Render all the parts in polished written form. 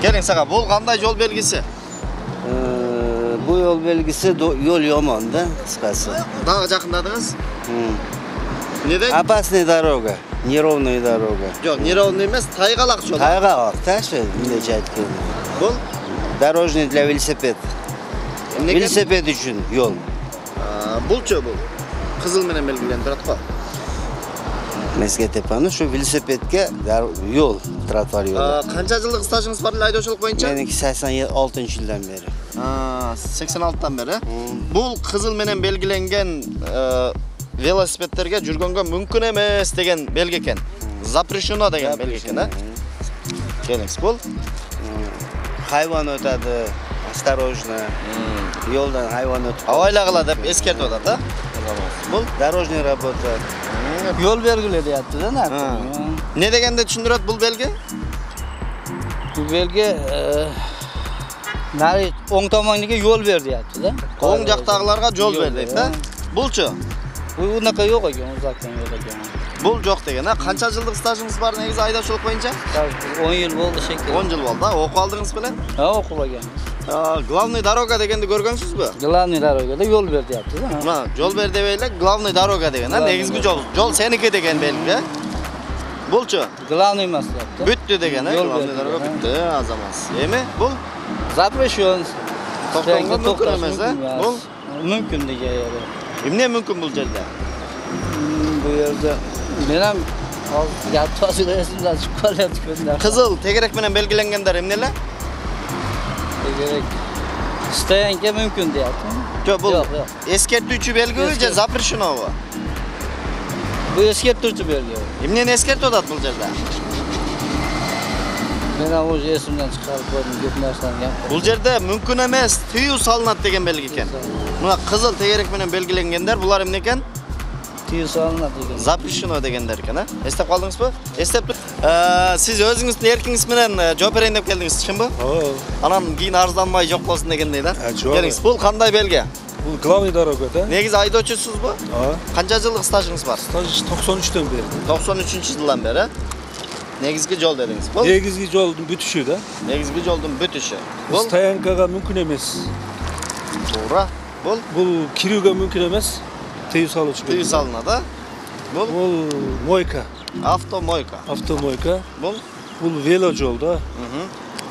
Keling sağa. Bu qanday yo'l belgisi? Bu yol belgisi yol yomon-da, qisqasi. Daha yaqindadingiz? Neden? Опасная дорога, неровная дорога. Yo'q, nerovniy emas, tayg'alaq yo'l. Tayg'aloqda shu bunday aytgan. Bu Дорожный для велосипед. Velosiped uchun yo'l. Bulchi bu. Qizil bilan belgilanib turadi-ku. Mezgetepani shu velosipedga yo'l, trotuar yo'li. Qancha yillik stajingiz bor haydovchilik bo'yicha? Meniki 86-yildan beri. 86dan beri. Bu qizil bilan belgilangan velosipedlarga yurganga mumkin emas degan belgi ekan. Запрещено degan belgi ekan, ha? Keling, bu Hayvon o'tadi, осторожно. Yo'ldan hayvon o'tib. Avayla qiladi deb eskartib o'tadi. Bu Дорожный работа. Yo'l belgiledi deyapti-da, ne deganda tushuntiradi bu belgi? Bu belgi nari o'ng tomoniga yo'l ber deyapti-da. O'ng jaqdagilarga yo'l ber deydi-da. Bulchi. Bu unaqa yo'q ekan, uzakdan yo'l ekan. Bu yo'q degan, ha? Qancha yillik stajingiz bor negiz haydovchilik bo'yicha? 10 yil bo'ldi shekilli. 10 yil bo'ldi. O'qib oldingiz bilan? Ha, o'qib olgan. Главный дорога deganda ko'rgansizmi? Главный дорогада yo'l ber deyapti-da. Ha, yo'l ber deylar, главный дорога degan, ha? Negizgi yo'l. Yo'l seniki degan belgi. Bulchi. Главный emas deyapti. Bütdi degan, ha? Главный дорога bütdi, azamas. Yemi? Bu Запрещен. to'xtamga mumkin emas, ha? Bu Mumkin degan yeri. Kimga mumkin bu yerda? Bu yerda men ham hozir gapni esimdan chiqib qolyapti ko'nda. Qizil tegarak bilan belgilanganlar nelar? Tegarak istaganga mumkin deyapti. Yo'q, bu Yo'q. eskartuvchi belgi o'zi запрещено bu. Bu eskartuvchi belgi. Kimga eskartib o'tadi bu yerda? Men ham o'zi esimdan chiqarib qo'ydim, ko'p narsani gapirdim. Bu yerda mumkin emas, tiyuv solinadi degan belgi ekan. Buna qizil tegarak bilan belgilanganlar bular nima ekan? Tiyuv solinadi degan. Запрещено deganlar ekan, ha? Eslab qoldingizmi? Eslab siz o'zingizni erkingiz bilan javob bering deb keldingiz, kim bu? Anan keyin arzlanmay yo'q bo'lsin degandaydan. Keling, bu qanday belgi? Bu главный дорогада. Negiz haydovchisiz bu? Qancha yillik stajingiz bor? Staj 93dan beri. 93-yildan beri. Negizgi yo'l dedingiz. Bu Negizgi yo'lning bitishida. negizgi yo'lning bitishi. Bu Stoyankaga mumkin emas. to'g'ri. Bu kiruga mumkin emas. Tiyuv soluvchi. Tiyuv solinadi. Bu moyka. Avtomoyka. Avtomoyka. Bu velo yo'lda.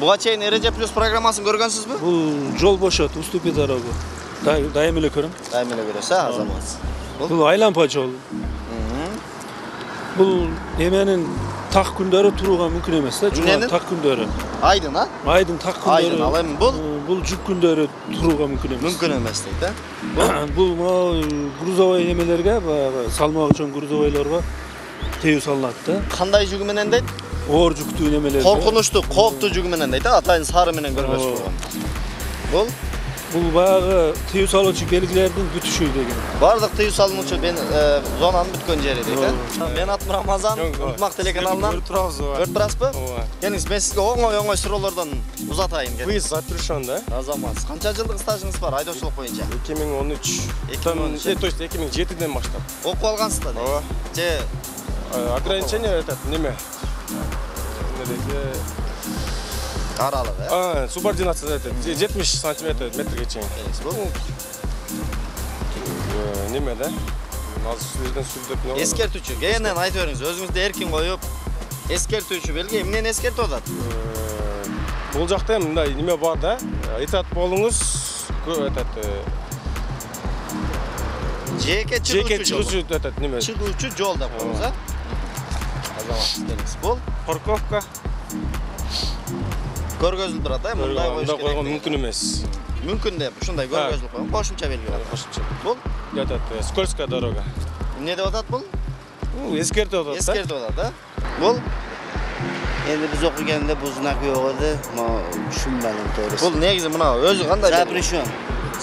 Buga chayin Ereje Plus programmasini ko'rgansizmi? Bu yo'l bo'shat, ustupid doroga. Daim ele ko'ring. Daim ele ko'rsa, azamat. Bu aylanpa yo'l. Bu yemenin taq kunlari turuga mumkin emas-da, juma taq kunlari. Aydın, ha? Aydın taq kunlari. Aydın, alayım. Bu juk kunlari turuga mumkin emas. Mumkin emas deydi. Bu gruzovoy yemelerga va salmoq uchun gruzovoylarga tiyuv solinadi-da. Qanday jugi bilan deydi? Og'ir juktu yemeler. Qo'rqinchli, qo'rqtu jugi bilan deydi. Atayin sari bilan ko'rgaz qo'ygan. Bu bayağı tiyuv soluvchi belgilarning bitishi degan. Barliq tiyuv soluvchi zonani bitgan yeri deydi. Men Atmir Ramazan, Ultmoq telekanalidan o'rtirasizmi? Keling, men sizga o'ng'ay so'rovlardan uzatayım. Выезд запрещен, да? Azamat. Qancha yillik stajingiz bor haydovchilik bo'yicha? 2013. То есть 2007dan boshlab. O'qib olgansizlar. Ограничение этот nima? Aralığı. Субординация это 70 сантиметр metrgacha. Nima da? Hozir sizlardan so'rab nima? Eskartuvchi. Yana aytaveringiz, o'zingizda erkin qo'yib eskartuvchi belgi, men eskartib o'tadi. Bu joqda ham bunday nima bor-da? E'tiqod bo'lingiz, этот Jeka chiquvchi этот nima? Chiquvchi yo'l deb qo'yamiz, ha? Azamat, keling. Bu Parkovka. ko'rgazilib turadi, bunday qo'yish kerak. Mumkin emas. Mumkin deb shunday ko'rgazilib qo'ying. Qo'shimcha belgilar. Bu этот скользкая дорога. Ne deb o'tadi bu? Eskartib o'tadi. Eskartib o'tadi. Bu Endi biz o'qiganda bu znak yo'q edi, men tushunmadim to'g'risi. bu negizi buni o'zi qanday? Запрещен.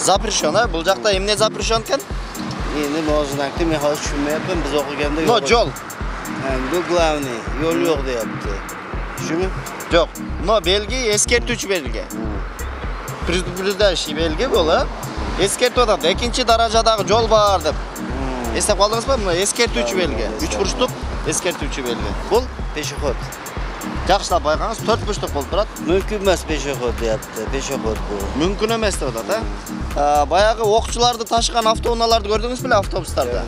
Запрещен, ha? Bu joqda nima запрещен ekan? Endi men znakni men hozir tushunmayapman, biz o'qiganda yo'q. No, yo'l. Bu главный, yo'l yo'q deyapti. Shumi? Yo'q. No, belgi eskartuvchi belgi. Предупреждающий belgi bu, ha? Eskartib o'tadi. Ikkinchi darajadagi yo'l bor deb. Eslab qoldingizmi? Buni eskartuvchi belgi. 3 burchliq eskartuvchi belgi. Bu Peshixod. Жақшылап байқаңыз, 4 burçluk болып тұрады. Mümkün emas peshоход deyapti. Peshоход bu. Мүмкін емес деп атады. Баяғы оқушыларды ташыған автоуналарды көрдіңіз бе автобустарда?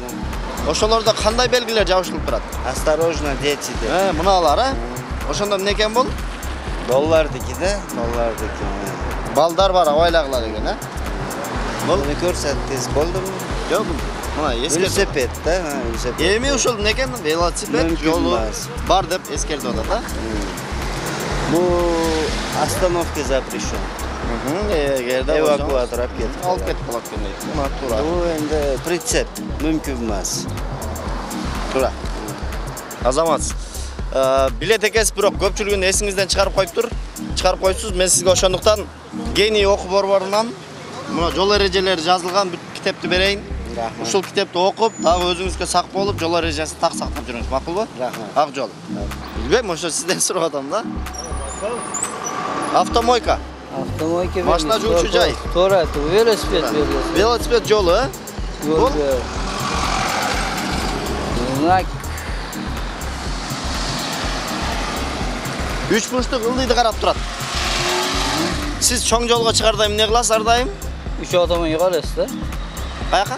Ошолорда қандай белгілер жабышылып тұрады? Осторожно, дети деп. Мыналар, ошондо эмне екен бұл? Dollardaki de, dollardaki. Балдар бар, абайлағылар деген, Bunu ko'rsatdingiz, bo'ldimi? Жоқ, мына Velosiped da, velosiped. Эми ушул эмне екен? Велосипед Мүмкін жолу емес. бар деп ескертип атат, Bu остановка запрещен. Эгерде Evakuator olib ketib. алып кетип калат экен. Мына туура. Bu endi pritsep, mümkün emas. Туура. Азамат. Билет экес бирок көпчүлүгүн эсиңизден чыгарып коюптур. Чыгарып коюпсуз. Мен сизге ошондуктан гений окуу борборунан мына жол эрежелери жазылган китепти берейин. Рахмат. Ушул китепти окуп, дагы өзүңүзгө сак болуп, жол эрежесин так сактап жүрүңүз, макулбу? Рахмат. Ак жол. Билбейм, ошо сизден сурап атам да. Автомойка. Avtomoyka Машина жууучу жай. To'g'ri, velosiped belgisi. Велосипед жолу, Yo'l. Знак 3 бурчтук ылдыйды карап турат. Сиз чоң жолго чыгарда эмне кыласыз ар дайым? 3 odamga qaraysiz da. Каяка?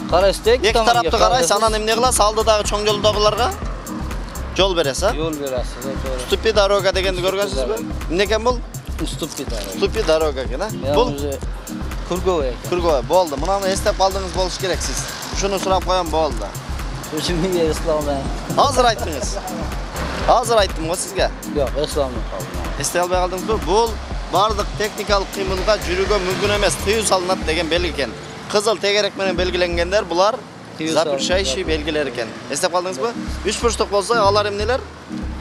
Qaraysiz da, Эки тарапты карайсыз, анан эмне кыласыз? Алдыдагы чоң жолдогуларга жол бересиз, Yo'l berasiz, to'g'ri. Ступи дорога дегенди көргөнсүзбү? Эмне экен бул? Уступки tarafı. Ступи дорога экен, Бул Kurgova ekan. Кургова болду. Мунаны эстеп калдыңыз болуш керек сиз. Ушуну сурап коем болду. O'shimga islomdan. Азыр айттыңыз. Азыр айттым го сизге. Yo'q, islomdan qoldim. Эстей албай калдыңызбы? Бул бардык техникалык кыймылга жүрүүгө мүмкүн эмес, тыюу салынат деген белги экен. Кызыл тегерек менен белгиленгендер булар запрещающий белгилер экен. Эстеп калдыңызбы? 3 бурчтук болсо алар эмнелер?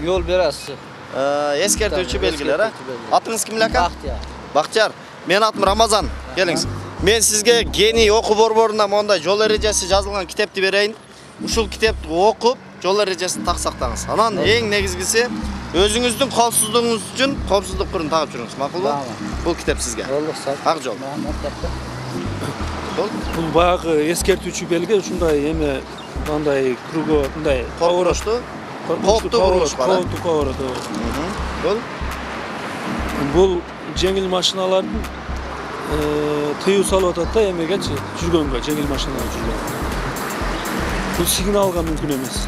Yo'l berasiz. Эскертүүчү белгилер, Атыңыз ким эле ака? Baxtiyor. Бактияр. Менин атым Рамазан. Келиңиз. Мен сизге гений окуу борборунан мондай жол эрежеси жазылган китепти берейин. Ушул китепти окуп, жол эрежесин так сактаңыз. Анан эң негизгиси өзүңүздүн коопсуздугуңуз үчүн коопсуздук кырын тагып жүрүңүз. Макулбу? Бул китеп сизге. Yo'lliq sat. Ак жол. Бул баягы эскертүүчү белги ушундай эме мындай круго мындай Коркунучту. Кооптуу бурулуш бар. Кооптуу поворот. Бул Бул жеңил машиналардын тыюу салып атат да эмегечи жүргөнгө, жеңил машиналар жүргөнгө. Бул сигналга мүмкүн эмес.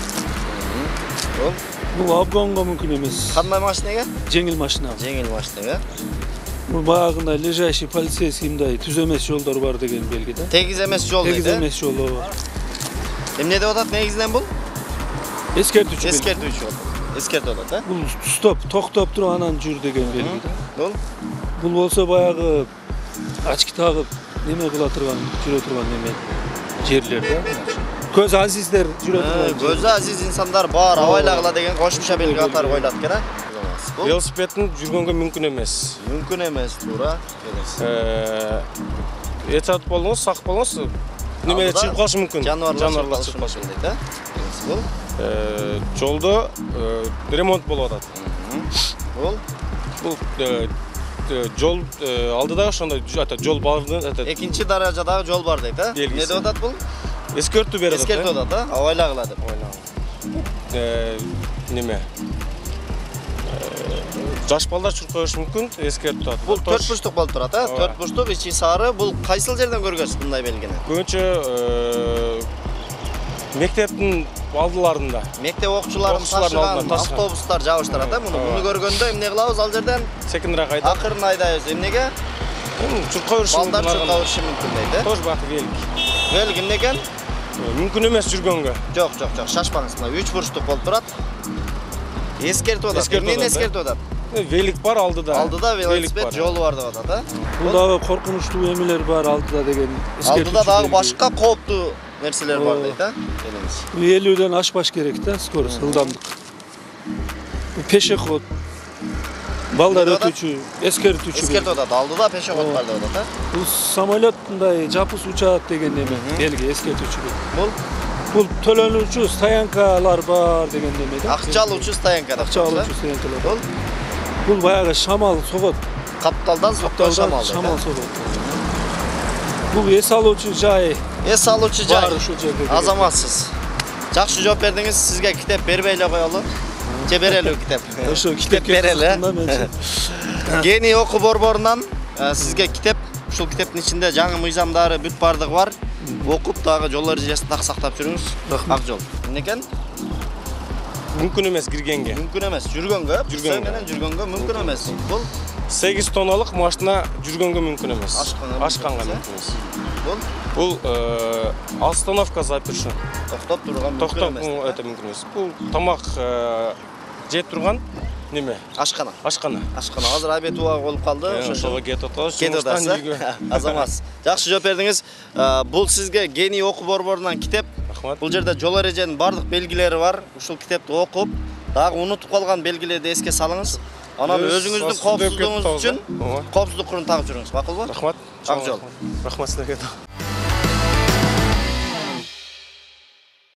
Бул обгонго мүмкүн эмес. кандай машинеге? Жеңил машина. Жеңил машинеге. Бул баягындай лежащий полицейский мындай түз эмес жолдор бар деген белги да. Тегиз эмес жол Тегиз дейт. эмес жолдор бар. Эмне деп атат негизинен бул? Эскертүүчү. Эскертүүчү жол. Эскертип атат, Бул стоп, токтоп туруп анан жүр деген белги да. Бул Бул болсо баягы очки тагып неме кыла турган, жүрө турган неме жерлер да. Көз азиздер жүрө турган. көзү азиз инсандар бар, абайлагыла деген кошумча белги катары коюлат экен, Бул Велосипедин жүргөнгө мүмкүн эмес. мүмкүн эмес, туура. Этат болуңуз, сак болуңуз. Неме Алдыда чыгып калышы мүмкүн. Жаныбарлар чыгып калышы мүмкүн дейт, Бул Жолдо ремонт болуп атат. бул Бул жол алдыда ошондой жол барды. экинчи даражадагы жол бар дейт, Эмне Белгиси. деп атат бул? Эскертүү берет. Эскертип атат, абайлагыла деп. Неме? Жаш балдар чуркап коюшу мүмкүн, эскертип атат. Бул 4 бурчтук болуп турат, 4 бурчтук, ичи сары. Бул кайсыл жерден көргөнсүз мындай белгини? Көбүнчө мектептин алдыларында. Мектеп окуучуларын ташыган автобустар жабыштырат, Муну көргөндө эмне кылабыз ал жерден? Секиндирээк айдап. Акырын айдайбыз. Эмнеге? Чуркап коюшу мүмкүн. Балдар чуркап коюшу мүмкүн дейт, Тоже бак велик. Белги эмне экен? Мүмкүн эмес жүргөнгө. Жок, шашпаңыз. Мына 3 бурчтук болуп турат. Эскертип атат. Эмнени эскертип атат? Велик бар алдыда. Алдыда велосипед жолу бар деп атат, Бул дагы коркунучтуу эмелер бар алдыда деген эскертүүчү. Алдыда дагы башка кооптуу нерселер бар дейт, Келиңиз. 50ден ашпаш керек да, скорость, ылдамдык. Пешеход. Балдар өтүүчү, эскертүүчү. Эскертип атат. Алдыда пешеход бар деп атат, Бул самолет мындай жапыс учат деген неме, белги эскертүүчү. Бул төлөнүүчү стоянкалар бар деген неме да. Акчалуучу стоянка деп. Акчалуучу стоянкалар. Бул баягы шамал согот. Капталдан соккон шамал. Шамал согот. Бул эс алуучу жай. Эс алуучу жай. Бар ушул жерде. Азаматсыз. Жакшы жооп бердиңиз. Сизге китеп бербей эле коелу. же берели китеп. Ошо Китеп берели. менчи. Гений окуу борборунан сизге китеп, ушул китептин ичинде жаңы мыйзамдары бүт бардыгы бар. Окуп дагы жол эрежесин так сактап жүрүңүз. Ак жол. Эмне экен? Мүмкүн эмес киргенге. Мүмкүн эмес. Жүргөнгө, Жүргөнгө. менен жүргөнгө мүмкүн эмес. Бул 8 тонналык машина жүргөнгө мүмкүн эмес. Ашканга мүмкүн эмес. бул Бул остановка запрещен. токтоп турган мүмкүн Токтоп эмес. өтө мүмкүн эмес. Бул тамак жеп турган неме? Ашкана. Ашкана. Ашкана. Азыр обед убагы болуп калды. Ошого кетип атабыз. Кетип атасыз. Азамат. Жакшы жооп бердиңиз. Бул сизге гений окуу борборунан китеп. Рахмат. Бул жерде жол эреженин бардык белгилери бар. Ушул китепти окуп, дагы унутуп калган белгилерди эске салыңыз. Анан өзүңүздүн коопсуздугуңуз үчүн коопсуздук курун тагып жүрүңүз. Макулбу? Рахмат. Ак жол. Рахмат силерге.